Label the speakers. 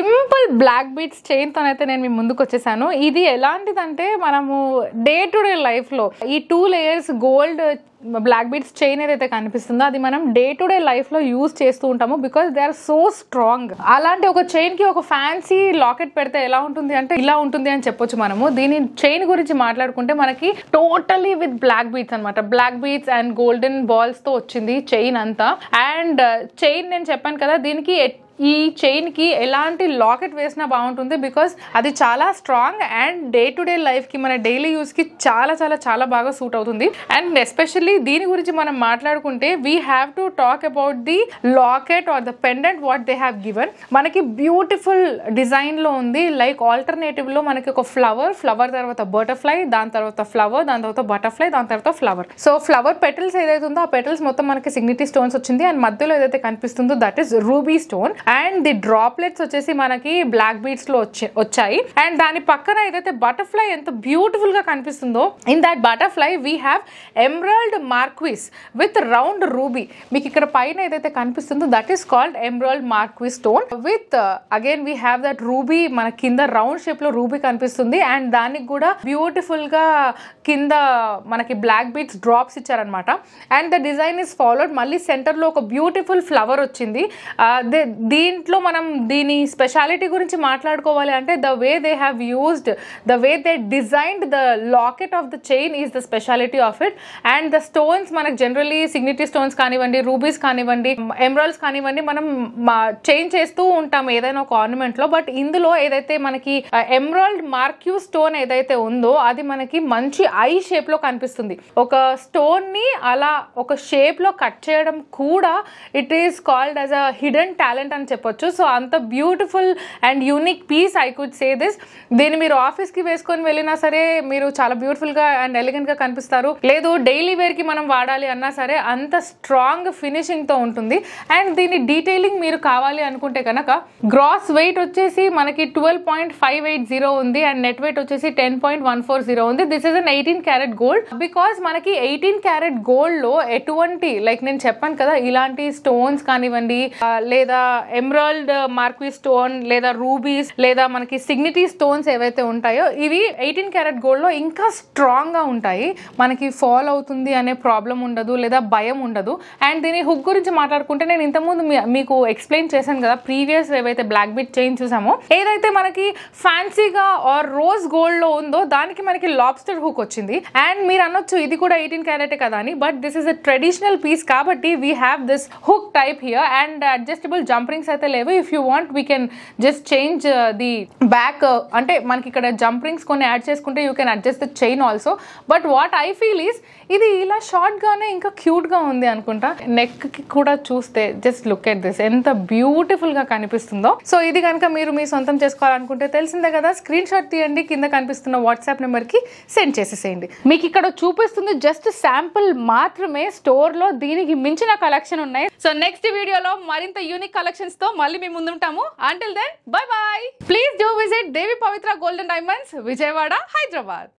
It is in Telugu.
Speaker 1: సింపుల్ బ్లాక్ బీట్స్ చైన్ తోనైతే నేను మీ ముందుకు వచ్చేసాను. ఇది ఎలాంటిదంటే మనము డే టు డే లైఫ్ లో ఈ 2 layers gold black beads chain ఏదైతే కనిపిస్తుందో అది మనం డే టు డే లైఫ్ లో యూజ్ చేస్తూ ఉంటాము because they are so strong. అలాంటి ఒక చైన్ కి ఒక ఫ్యాన్సీ లాకెట్ పెడితే ఎలా ఉంటుంది అంటే ఇలా ఉంటుంది అని చెప్పొచ్చు. మనము దీని చైన్ గురించి మాట్లాడుకుంటే మనకి టోటలీ విత్ బ్లాక్ బీట్స్ అనమాట. Black beads and golden balls తో వచ్చింది చైన్ అంతా. అండ్ చైన్ నేను చెప్పాను కదా, దీనికి ఈ చైన్ కి ఎలాంటి లాకెట్ వేసినా బాగుంటుంది బికాస్ అది చాలా strong and day to day life కి మన డైలీ యూస్ కి చాలా చాలా చాలా బాగా సూట్ అవుతుంది. అండ్ ఎస్పెషల్లీ దీని గురించి మనం మాట్లాడుకుంటే we have to talk about the locket or the pendant what they have given. మనకి బ్యూటిఫుల్ డిజైన్ లో ఉంది. లైక్ ఆల్టర్నేటివ్ లో మనకి ఒక ఫ్లవర్ తర్వాత బటర్ఫ్లై, దాని తర్వాత ఫ్లవర్, దాని తర్వాత బటర్ఫ్లై, దాని తర్వాత ఫ్లవర్. సో ఫ్లవర్ పెటల్స్ ఏదైతే ఉందో ఆ పెటల్స్ మొత్తం మనకి సిగ్నిటీ స్టోన్స్ వచ్చింది. అండ్ మధ్యలో ఏదైతే కనిపిస్తుందో that is ruby stone. And the droplets వచ్చేసి మనకి బ్లాక్ బీట్స్ లో వచ్చాయి. అండ్ దాని పక్కన ఏదైతే బటర్ఫ్లై ఎంత బ్యూటిఫుల్ గా కనిపిస్తుందో, in that butterfly we have emerald marquis with round ruby. మీకు ఇక్కడ పైన ఏదైతే కనిపిస్తుందో that is called emerald marquis stone with again we have that ruby. మన కింద రౌండ్ షేప్ లో రూబీ కనిపిస్తుంది. అండ్ దానికి కూడా బ్యూటిఫుల్ గా కింద మనకి బ్లాక్ బీట్స్ డ్రాప్స్ ఇచ్చారనమాట. And the design is followed. మళ్ళీ సెంటర్ లో ఒక బ్యూటిఫుల్ ఫ్లవర్ వచ్చింది. దీంట్లో మనం దీని స్పెషాలిటీ గురించి మాట్లాడుకోవాలి అంటే the way they have used, the way they designed the locket of the chain is the speciality of it. And the stones మనకు జనరలీ సిగ్నిటీ స్టోన్స్ కానివ్వండి, రూబీస్ కానివ్వండి, ఎమరాల్డ్స్ కానివ్వండి, మనం చేంజ్ చేస్తూ ఉంటాం ఏదైనా ఒక ఆర్నమెంట్ లో. బట్ ఇందులో ఏదైతే మనకి ఎమరాల్డ్ మార్క్యూ స్టోన్ ఏదైతే ఉందో అది మనకి మంచి ఐ షేప్ లో కనిపిస్తుంది. ఒక స్టోన్ ని అలా ఒక షేప్ లో కట్ చేయడం కూడా it is called as a hidden talent అని చెప్పొచ్చు. సో అంత beautiful and unique peace I could say this. దీన్ని మీరు ఆఫీస్ కి వేసుకొని వెళ్ళినా సరే మీరు చాలా బ్యూటిఫుల్ గా అండ్ ఎలిగెంట్ గా కనిపిస్తారు. లేదు డైలీ వేర్ కి మనం వాడాలి అన్నా సరే అంత స్ట్రాంగ్ ఫినిషింగ్ తో ఉంటుంది. అండ్ దీని డీటెయిలింగ్ మీరు కావాలి అనుకుంటే కనుక గ్రాస్ వెయిట్ వచ్చేసి మనకి 12.580 ఉంది అండ్ నెట్ వెయిట్ వచ్చేసి 10.140 ఉంది. This is an 18 carat gold. Because మనకి 18 క్యారెట్ గోల్డ్ లో ఎటువంటి లైక్ నేను చెప్పాను కదా ఇలాంటి స్టోన్స్ కానివ్వండి, లేదా ఎమరాల్డ్ మార్క్వీ స్టోన్, లేదా రూబీస్, లేదా మనకి సిగ్నిటీ స్టోన్స్ ఏవైతే ఉంటాయో ఇవి 18 క్యారెట్ గోల్డ్ లో ఇంకా స్ట్రాంగ్ గా ఉంటాయి. మనకి ఫాల్ అవుతుంది అనే ప్రాబ్లం ఉండదు, లేదా భయం ఉండదు. అండ్ దీని హుక్ గురించి మాట్లాడుకుంటే నేను ఇంతకుముందు మీకు ఎక్స్ప్లెయిన్ చేశాను కదా ప్రీవియస్ ఏవైతే బ్లాక్ బీట్ చైన్ చూసామో, ఏదైతే మనకి ఫ్యాన్సీగా ఆర్ రోజ్ గోల్డ్ లో ఉందో దానికి మనకి లాబ్స్టర్ హుక్ వచ్చింది. అండ్ మీరు అనొచ్చు ఇది కూడా 18 క్యారెట్ కదా అని, but this is a traditional piece కాబట్టి we have this hook type here. And adjustable jump rings అయితే లేవు. If you want we can just change the back. అంటే మనకి ఇక్కడ జంప్ రింగ్స్ కొన్ని యాడ్ చేసుకుంటే you can adjust the chain also. But what I feel is ఇది ఇలా షార్ట్ గానే ఇంకా క్యూట్ గా ఉంది అనుకుంటా. నెక్ కి కూడా చూస్తే జస్ట్ లుక్ ఎట్ దిస్ ఎంత బ్యూటిఫుల్ గా కనిపిస్తుందో. సో ఇది కనుక మీరు మీ సొంతం చేసుకోవాలనుకుంటే తెలిసిందే కదా, స్క్రీన్ షాట్ తీయండి, కింద కనిపిస్తున్న వాట్సాప్ నెంబర్ కి సెండ్ చేసేసేయండి. మీకు ఇక్కడ చూపిస్తుంది జస్ట్ శాంపుల్ మాత్రమే. స్టోర్ లో దీనికి మించిన కలెక్షన్ ఉన్నాయి. సో నెక్స్ట్ వీడియోలో మరింత యూనిక్ కలెక్షన్స్ తో మళ్ళీ మేము ముందుంటాము. Until then, bye bye. Please do visit Devi Pavitra Gold and Diamonds, Vijayawada, Hyderabad.